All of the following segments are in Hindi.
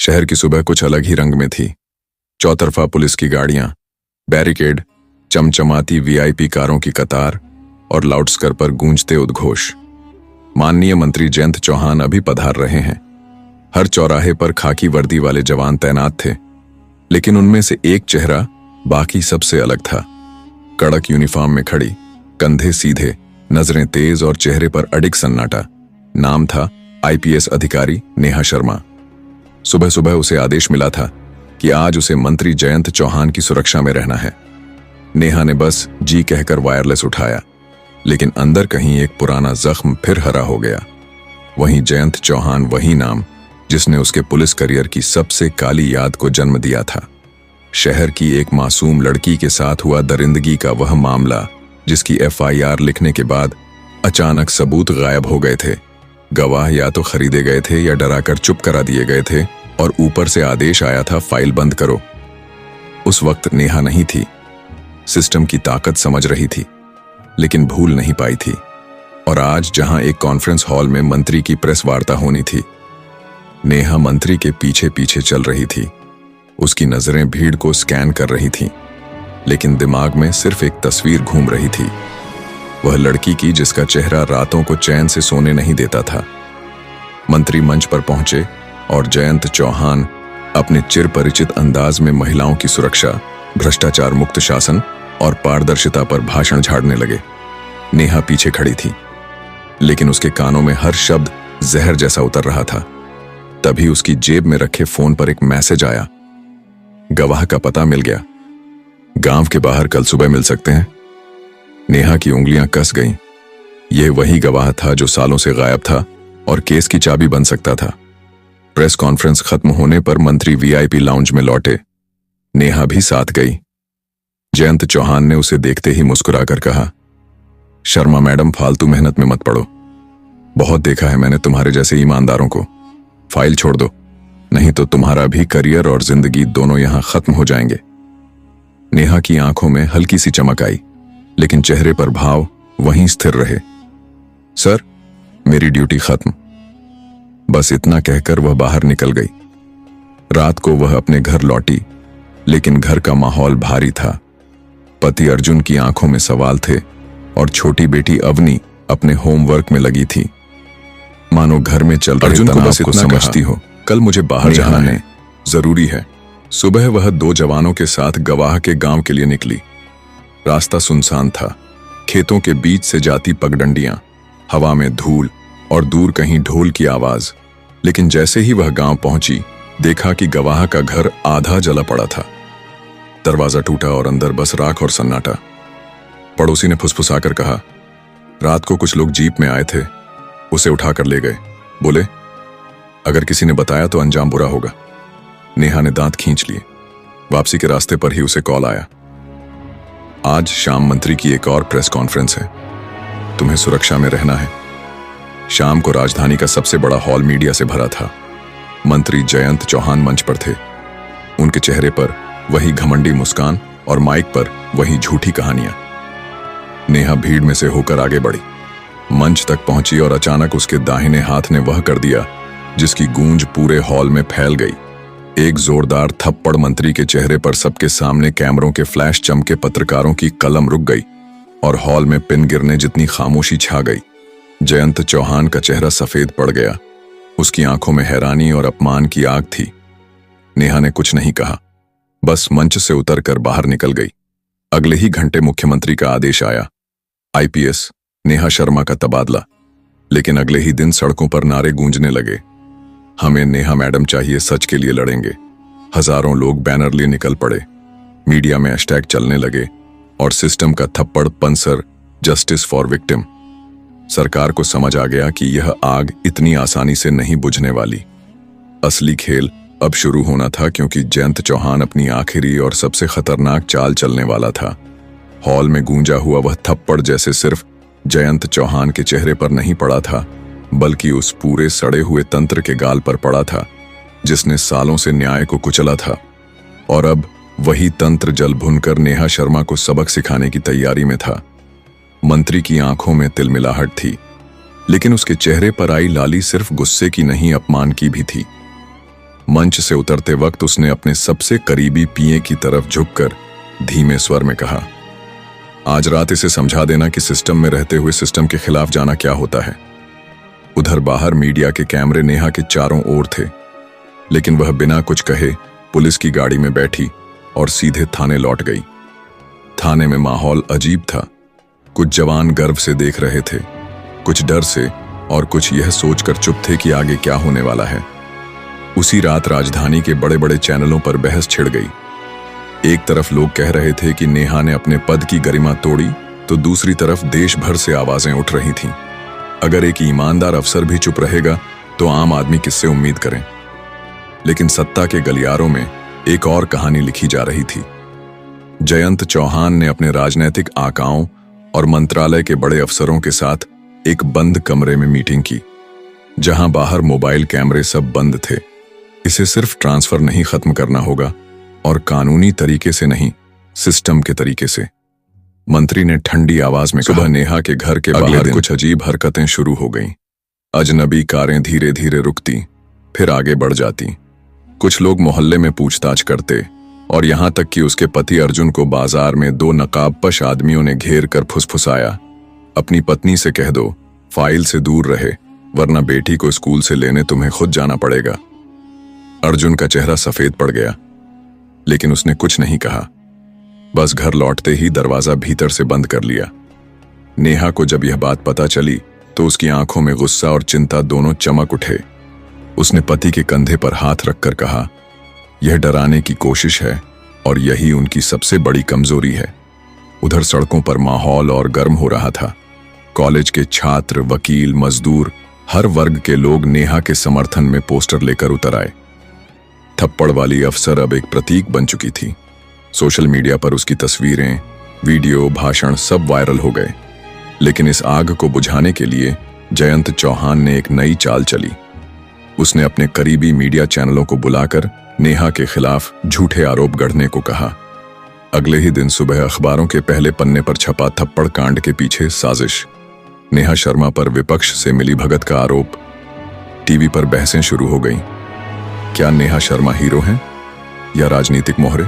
शहर की सुबह कुछ अलग ही रंग में थी। चौतरफा पुलिस की गाड़ियां, बैरिकेड, चमचमाती वीआईपी कारों की कतार और लाउडस्पीकर पर गूंजते उद्घोष। माननीय मंत्री जयंत चौहान अभी पधार रहे हैं। हर चौराहे पर खाकी वर्दी वाले जवान तैनात थे, लेकिन उनमें से एक चेहरा बाकी सबसे अलग था। कड़क यूनिफॉर्म में खड़ी, कंधे सीधे, नजरें तेज और चेहरे पर अडिग सन्नाटा। नाम था आईपीएस अधिकारी नेहा शर्मा। सुबह सुबह उसे आदेश मिला था कि आज उसे मंत्री जयंत चौहान की सुरक्षा में रहना है। नेहा ने बस जी कहकर वायरलेस उठाया, लेकिन अंदर कहीं एक पुराना जख्म फिर हरा हो गया। वहीं जयंत चौहान, वही नाम जिसने उसके पुलिस करियर की सबसे काली याद को जन्म दिया था। शहर की एक मासूम लड़की के साथ हुआ दरिंदगी का वह मामला, जिसकी एफआईआर लिखने के बाद अचानक सबूत गायब हो गए थे। गवाह या तो खरीदे गए थे या डराकर चुप करा दिए गए थे, और ऊपर से आदेश आया था फाइल बंद करो। उस वक्त नेहा नहीं थी, सिस्टम की ताकत समझ रही थी, लेकिन भूल नहीं पाई थी। और आज जहां एक कॉन्फ्रेंस हॉल में मंत्री की प्रेस वार्ता होनी थी, नेहा मंत्री के पीछे पीछे चल रही थी। उसकी नजरें भीड़ को स्कैन कर रही थीं, लेकिन दिमाग में सिर्फ एक तस्वीर घूम रही थी, वह लड़की की जिसका चेहरा रातों को चैन से सोने नहीं देता था। मंत्री मंच पर पहुंचे और जयंत चौहान अपने चिर परिचित अंदाज में महिलाओं की सुरक्षा, भ्रष्टाचार मुक्त शासन और पारदर्शिता पर भाषण झाड़ने लगे। नेहा पीछे खड़ी थी, लेकिन उसके कानों में हर शब्द जहर जैसा उतर रहा था। तभी उसकी जेब में रखे फोन पर एक मैसेज आया। गवाह का पता मिल गया, गांव के बाहर कल सुबह मिल सकते हैं। नेहा की उंगलियां कस गईं। यह वही गवाह था जो सालों से गायब था और केस की चाबी बन सकता था। प्रेस कॉन्फ्रेंस खत्म होने पर मंत्री वीआईपी लाउंज में लौटे। नेहा भी साथ गई। जयंत चौहान ने उसे देखते ही मुस्कुराकर कहा, शर्मा मैडम, फालतू मेहनत में मत पड़ो। बहुत देखा है मैंने तुम्हारे जैसे ईमानदारों को। फाइल छोड़ दो, नहीं तो तुम्हारा भी करियर और जिंदगी दोनों यहां खत्म हो जाएंगे। नेहा की आंखों में हल्की सी चमक आई, लेकिन चेहरे पर भाव वहीं स्थिर रहे। सर, मेरी ड्यूटी खत्म। बस इतना कहकर वह बाहर निकल गई। रात को वह अपने घर लौटी, लेकिन घर का माहौल भारी था। पति अर्जुन की आंखों में सवाल थे और छोटी बेटी अवनी अपने होमवर्क में लगी थी। मानो घर में चल रहे तनाव को समझती हो। कल मुझे बाहर जाना है, जरूरी है। सुबह वह 2 जवानों के साथ गवाह के गांव के लिए निकली। रास्ता सुनसान था, खेतों के बीच से जाती पगडंडियां, हवा में धूल और दूर कहीं ढोल की आवाज। लेकिन जैसे ही वह गांव पहुंची, देखा कि गवाह का घर आधा जला पड़ा था। दरवाजा टूटा और अंदर बस राख और सन्नाटा। पड़ोसी ने फुसफुसाकर कहा, रात को कुछ लोग जीप में आए थे, उसे उठाकर ले गए। बोले, अगर किसी ने बताया तो अंजाम बुरा होगा। नेहा ने दांत खींच लिए। वापसी के रास्ते पर ही उसे कॉल आया। आज शाम मंत्री की एक और प्रेस कॉन्फ्रेंस है, तुम्हें सुरक्षा में रहना है। शाम को राजधानी का सबसे बड़ा हॉल मीडिया से भरा था। मंत्री जयंत चौहान मंच पर थे। उनके चेहरे पर वही घमंडी मुस्कान और माइक पर वही झूठी कहानियां। नेहा भीड़ में से होकर आगे बढ़ी, मंच तक पहुंची और अचानक उसके दाहिने हाथ ने वह कर दिया जिसकी गूंज पूरे हॉल में फैल गई। एक जोरदार थप्पड़ मंत्री के चेहरे पर सबके सामने कैमरों के फ्लैश चमके, पत्रकारों की कलम रुक गई और हॉल में पिन गिरने जितनी खामोशी छा गई। जयंत चौहान का चेहरा सफेद पड़ गया। उसकी आंखों में हैरानी और अपमान की आग थी। नेहा ने कुछ नहीं कहा, बस मंच से उतरकर बाहर निकल गई। अगले ही घंटे मुख्यमंत्री का आदेश आया, आईपीएस नेहा शर्मा का तबादला। लेकिन अगले ही दिन सड़कों पर नारे गूंजने लगे, हमें नेहा मैडम चाहिए, सच के लिए लड़ेंगे। हजारों लोग बैनर लिए निकल पड़े। मीडिया में हैशटैग चलने लगे और सिस्टम का थप्पड़ पंसर, जस्टिस फॉर विक्टिम। सरकार को समझ आ गया कि यह आग इतनी आसानी से नहीं बुझने वाली। असली खेल अब शुरू होना था, क्योंकि जयंत चौहान अपनी आखिरी और सबसे खतरनाक चाल चलने वाला था। हॉल में गूंजा हुआ वह थप्पड़ जैसे सिर्फ जयंत चौहान के चेहरे पर नहीं पड़ा था, बल्कि उस पूरे सड़े हुए तंत्र के गाल पर पड़ा था जिसने सालों से न्याय को कुचला था। और अब वही तंत्र जल भुनकर नेहा शर्मा को सबक सिखाने की तैयारी में था। मंत्री की आंखों में तिलमिलाहट थी, लेकिन उसके चेहरे पर आई लाली सिर्फ गुस्से की नहीं, अपमान की भी थी। मंच से उतरते वक्त उसने अपने सबसे करीबी पिए की तरफ झुककर धीमे स्वर में कहा, आज रात इसे समझा देना कि सिस्टम में रहते हुए सिस्टम के खिलाफ जाना क्या होता है। उधर बाहर मीडिया के कैमरे नेहा के चारों ओर थे, लेकिन वह बिना कुछ कहे पुलिस की गाड़ी में बैठी और सीधे थाने लौट गई। थाने में माहौल अजीब था। कुछ जवान गर्व से देख रहे थे, कुछ डर से और कुछ यह सोचकर चुप थे कि आगे क्या होने वाला है। उसी रात राजधानी के बड़े बड़े चैनलों पर बहस छिड़ गई। एक तरफ लोग कह रहे थे कि नेहा ने अपने पद की गरिमा तोड़ी, तो दूसरी तरफ देश भर से आवाजें उठ रही थीं। अगर एक ईमानदार अफसर भी चुप रहेगा तो आम आदमी किससे उम्मीद करें। लेकिन सत्ता के गलियारों में एक और कहानी लिखी जा रही थी। जयंत चौहान ने अपने राजनीतिक आकाओं और मंत्रालय के बड़े अफसरों के साथ एक बंद कमरे में मीटिंग की, जहां बाहर मोबाइल कैमरे सब बंद थे। इसे सिर्फ ट्रांसफर नहीं खत्म करना होगा, और कानूनी तरीके से नहीं, सिस्टम के तरीके से। मंत्री ने ठंडी आवाज में कहा, नेहा के घर के बाहर कुछ अजीब हरकतें शुरू हो गईं। अजनबी कारें धीरे धीरे रुकती, फिर आगे बढ़ जाती। कुछ लोग मोहल्ले में पूछताछ करते, और यहां तक कि उसके पति अर्जुन को बाजार में 2 नकाबपोश आदमियों ने घेर कर फुसफुसाया, अपनी पत्नी से कह दो फाइल से दूर रहे, वरना बेटी को स्कूल से लेने तुम्हें खुद जाना पड़ेगा। अर्जुन का चेहरा सफेद पड़ गया, लेकिन उसने कुछ नहीं कहा। बस घर लौटते ही दरवाजा भीतर से बंद कर लिया। नेहा को जब यह बात पता चली तो उसकी आंखों में गुस्सा और चिंता दोनों चमक उठे। उसने पति के कंधे पर हाथ रखकर कहा, यह डराने की कोशिश है और यही उनकी सबसे बड़ी कमजोरी है। उधर सड़कों पर माहौल और गर्म हो रहा था। कॉलेज के छात्र, वकील, मजदूर, हर वर्ग के लोग नेहा के समर्थन में पोस्टर लेकर उतर आए। थप्पड़ वाली अफसर अब एक प्रतीक बन चुकी थी। सोशल मीडिया पर उसकी तस्वीरें, वीडियो, भाषण सब वायरल हो गए। लेकिन इस आग को बुझाने के लिए जयंत चौहान ने एक नई चाल चली। उसने अपने करीबी मीडिया चैनलों को बुलाकर नेहा के खिलाफ झूठे आरोप गढ़ने को कहा। अगले ही दिन सुबह अखबारों के पहले पन्ने पर छपा थप्पड़ कांड के पीछे साजिश, नेहा शर्मा पर विपक्ष से मिलीभगत का आरोप। टीवी पर बहसें शुरू हो गईं। क्या नेहा शर्मा हीरो हैं या राजनीतिक मोहरे?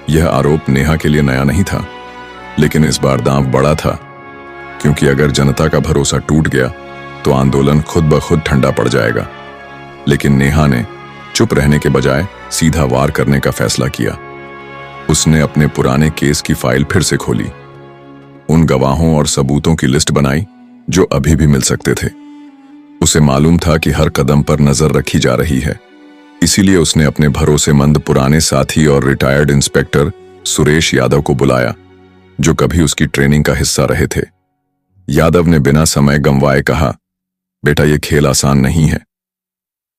यह आरोप नेहा के लिए नया नहीं था, लेकिन इस बार दांव बड़ा था, क्योंकि अगर जनता का भरोसा टूट गया तो आंदोलन खुद ब खुद ठंडा पड़ जाएगा। लेकिन नेहा ने चुप रहने के बजाय सीधा वार करने का फैसला किया। उसने अपने पुराने केस की फाइल फिर से खोली, उन गवाहों और सबूतों की लिस्ट बनाई जो अभी भी मिल सकते थे। उसे मालूम था कि हर कदम पर नजर रखी जा रही है, इसीलिए उसने अपने भरोसेमंद पुराने साथी और रिटायर्ड इंस्पेक्टर सुरेश यादव को बुलाया, जो कभी उसकी ट्रेनिंग का हिस्सा रहे थे। यादव ने बिना समय गंवाए कहा, बेटा ये खेल आसान नहीं है,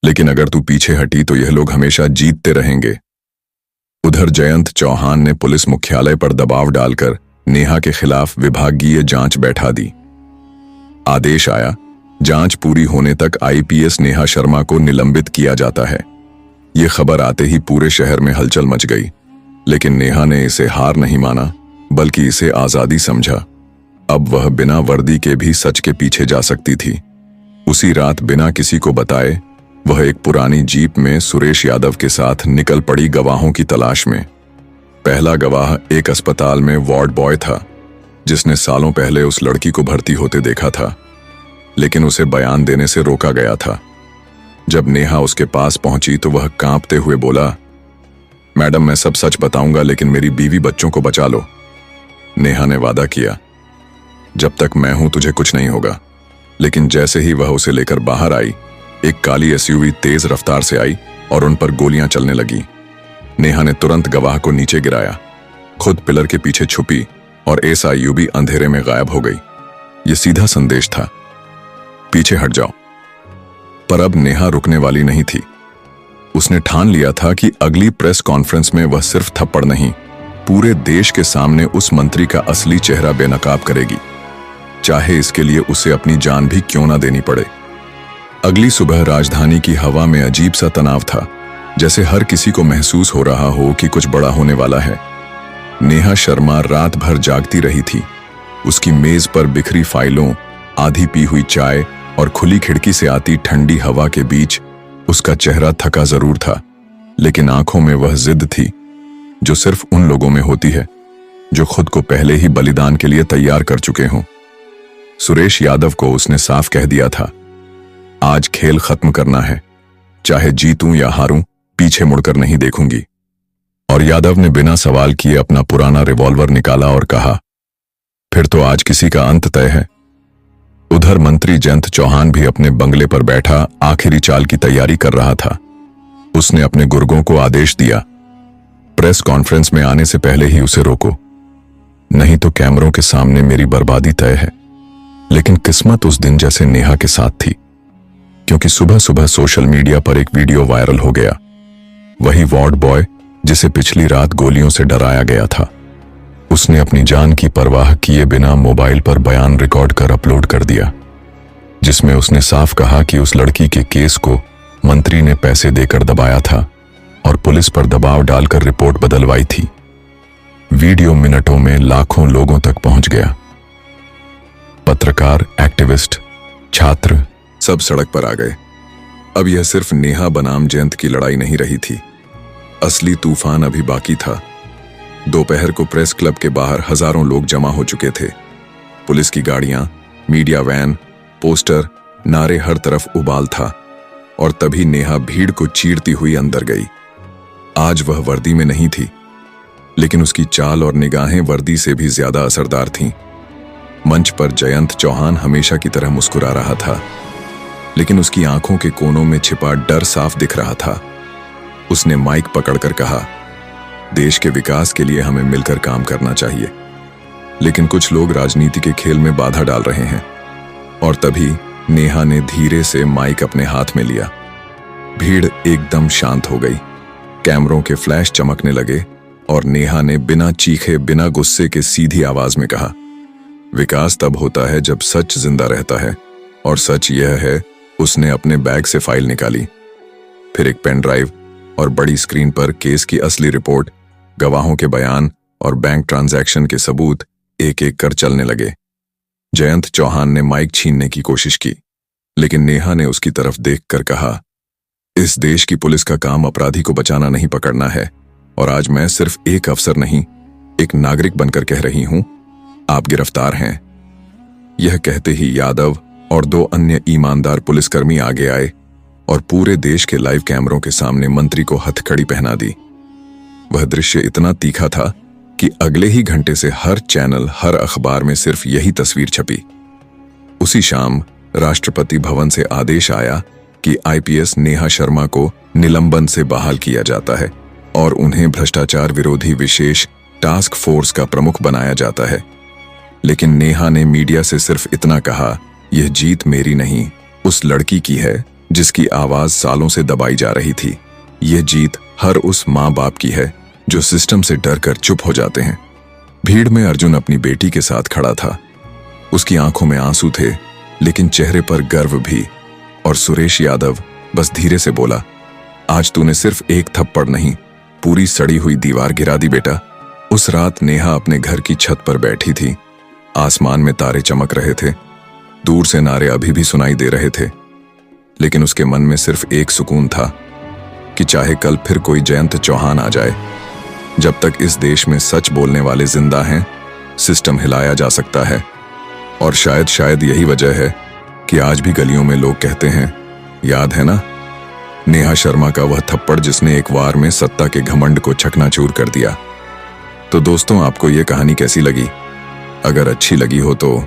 लेकिन अगर तू पीछे हटी तो यह लोग हमेशा जीतते रहेंगे। उधर जयंत चौहान ने पुलिस मुख्यालय पर दबाव डालकर नेहा के खिलाफ विभागीय जांच बैठा दी। आदेश आया, जांच पूरी होने तक आईपीएस नेहा शर्मा को निलंबित किया जाता है। ये खबर आते ही पूरे शहर में हलचल मच गई, लेकिन नेहा ने इसे हार नहीं माना, बल्कि इसे आजादी समझा। अब वह बिना वर्दी के भी सच के पीछे जा सकती थी। उसी रात बिना किसी को बताए वह एक पुरानी जीप में सुरेश यादव के साथ निकल पड़ी गवाहों की तलाश में। पहला गवाह एक अस्पताल में वार्ड बॉय था, जिसने सालों पहले उस लड़की को भर्ती होते देखा था, लेकिन उसे बयान देने से रोका गया था। जब नेहा उसके पास पहुंची तो वह कांपते हुए बोला, मैडम मैं सब सच बताऊंगा, लेकिन मेरी बीवी बच्चों को बचा लो। नेहा ने वादा किया, जब तक मैं हूं तुझे कुछ नहीं होगा। लेकिन जैसे ही वह उसे लेकर बाहर आई, एक काली एसयूवी तेज रफ्तार से आई और उन पर गोलियां चलने लगी। नेहा ने तुरंत गवाह को नीचे गिराया, खुद पिलर के पीछे छुपी और एसयूवी अंधेरे में गायब हो गई। यह सीधा संदेश था, पीछे हट जाओ। पर अब नेहा रुकने वाली नहीं थी। उसने ठान लिया था कि अगली प्रेस कॉन्फ्रेंस में वह सिर्फ थप्पड़ नहीं, पूरे देश के सामने उस मंत्री का असली चेहरा बेनकाब करेगी, चाहे इसके लिए उसे अपनी जान भी क्यों ना देनी पड़े। अगली सुबह राजधानी की हवा में अजीब सा तनाव था, जैसे हर किसी को महसूस हो रहा हो कि कुछ बड़ा होने वाला है। नेहा शर्मा रात भर जागती रही थी। उसकी मेज पर बिखरी फाइलों, आधी पी हुई चाय और खुली खिड़की से आती ठंडी हवा के बीच उसका चेहरा थका जरूर था, लेकिन आंखों में वह जिद थी जो सिर्फ उन लोगों में होती है जो खुद को पहले ही बलिदान के लिए तैयार कर चुके हों। सुरेश यादव को उसने साफ कह दिया था, आज खेल खत्म करना है, चाहे जीतूं या हारूं, पीछे मुड़कर नहीं देखूंगी। और यादव ने बिना सवाल किए अपना पुराना रिवॉल्वर निकाला और कहा, फिर तो आज किसी का अंत तय है। उधर मंत्री जयंत चौहान भी अपने बंगले पर बैठा आखिरी चाल की तैयारी कर रहा था। उसने अपने गुर्गों को आदेश दिया, प्रेस कॉन्फ्रेंस में आने से पहले ही उसे रोको, नहीं तो कैमरों के सामने मेरी बर्बादी तय है। लेकिन किस्मत उस दिन जैसे नेहा के साथ थी, क्योंकि सुबह सुबह सोशल मीडिया पर एक वीडियो वायरल हो गया। वही वार्ड बॉय जिसे पिछली रात गोलियों से डराया गया था, उसने अपनी जान की परवाह किए बिना मोबाइल पर बयान रिकॉर्ड कर अपलोड कर दिया, जिसमें उसने साफ कहा कि उस लड़की के केस को मंत्री ने पैसे देकर दबाया था और पुलिस पर दबाव डालकर रिपोर्ट बदलवाई थी। वीडियो मिनटों में लाखों लोगों तक पहुंच गया। पत्रकार, एक्टिविस्ट, छात्र सब सड़क पर आ गए। अब यह सिर्फ नेहा बनाम जयंत की लड़ाई नहीं रही थी, असली तूफान अभी बाकी था। दोपहर को प्रेस क्लब के बाहर हजारों लोग जमा हो चुके थे। पुलिस की गाड़ियां, मीडिया वैन, पोस्टर, नारे, हर तरफ उबाल था। और तभी नेहा भीड़ को चीरती हुई अंदर गई। आज वह वर्दी में नहीं थी, लेकिन उसकी चाल और निगाहें वर्दी से भी ज्यादा असरदार थीं। मंच पर जयंत चौहान हमेशा की तरह मुस्कुरा रहा था, लेकिन उसकी आंखों के कोनों में छिपा डर साफ दिख रहा था। उसने माइक पकड़कर कहा, देश के विकास के लिए हमें मिलकर काम करना चाहिए, लेकिन कुछ लोग राजनीति के खेल में बाधा डाल रहे हैं। और तभी नेहा ने धीरे से माइक अपने हाथ में लिया। भीड़ एकदम शांत हो गई, कैमरों के फ्लैश चमकने लगे और नेहा ने बिना चीखे, बिना गुस्से के सीधी आवाज में कहा, विकास तब होता है जब सच जिंदा रहता है, और सच यह है। उसने अपने बैग से फाइल निकाली, फिर एक पेन ड्राइव और बड़ी स्क्रीन पर केस की असली रिपोर्ट, गवाहों के बयान और बैंक ट्रांजैक्शन के सबूत एक एक कर चलने लगे। जयंत चौहान ने माइक छीनने की कोशिश की, लेकिन नेहा ने उसकी तरफ देखकर कहा, इस देश की पुलिस का काम अपराधी को बचाना नहीं, पकड़ना है। और आज मैं सिर्फ एक अफसर नहीं, एक नागरिक बनकर कह रही हूं, आप गिरफ्तार हैं। यह कहते ही यादव और 2 अन्य ईमानदार पुलिसकर्मी आगे आए और पूरे देश के लाइव कैमरों के सामने मंत्री को हथकड़ी पहना दी। वह दृश्य इतना तीखा था कि अगले ही घंटे से हर चैनल, हर अखबार में सिर्फ यही तस्वीर छपी। उसी शाम राष्ट्रपति भवन से आदेश आया कि आईपीएस नेहा शर्मा को निलंबन से बहाल किया जाता है और उन्हें भ्रष्टाचार विरोधी विशेष टास्क फोर्स का प्रमुख बनाया जाता है। लेकिन नेहा ने मीडिया से सिर्फ इतना कहा, यह जीत मेरी नहीं, उस लड़की की है जिसकी आवाज सालों से दबाई जा रही थी। यह जीत हर उस माँ बाप की है जो सिस्टम से डरकर चुप हो जाते हैं। भीड़ में अर्जुन अपनी बेटी के साथ खड़ा था। उसकी आंखों में आंसू थे, लेकिन चेहरे पर गर्व भी। और सुरेश यादव बस धीरे से बोला, आज तूने सिर्फ एक थप्पड़ नहीं, पूरी सड़ी हुई दीवार गिरा दी बेटा। उस रात नेहा अपने घर की छत पर बैठी थी। आसमान में तारे चमक रहे थे, दूर से नारे अभी भी सुनाई दे रहे थे, लेकिन उसके मन में सिर्फ एक सुकून था कि चाहे कल फिर कोई जयंत चौहान आ जाए, जब तक इस देश में सच बोलने वाले जिंदा हैं, सिस्टम हिलाया जा सकता है। और शायद यही वजह है कि आज भी गलियों में लोग कहते हैं, याद है ना नेहा शर्मा का वह थप्पड़ जिसने एक वार में सत्ता के घमंड को चकनाचूर कर दिया। तो दोस्तों, आपको ये कहानी कैसी लगी? अगर अच्छी लगी हो तो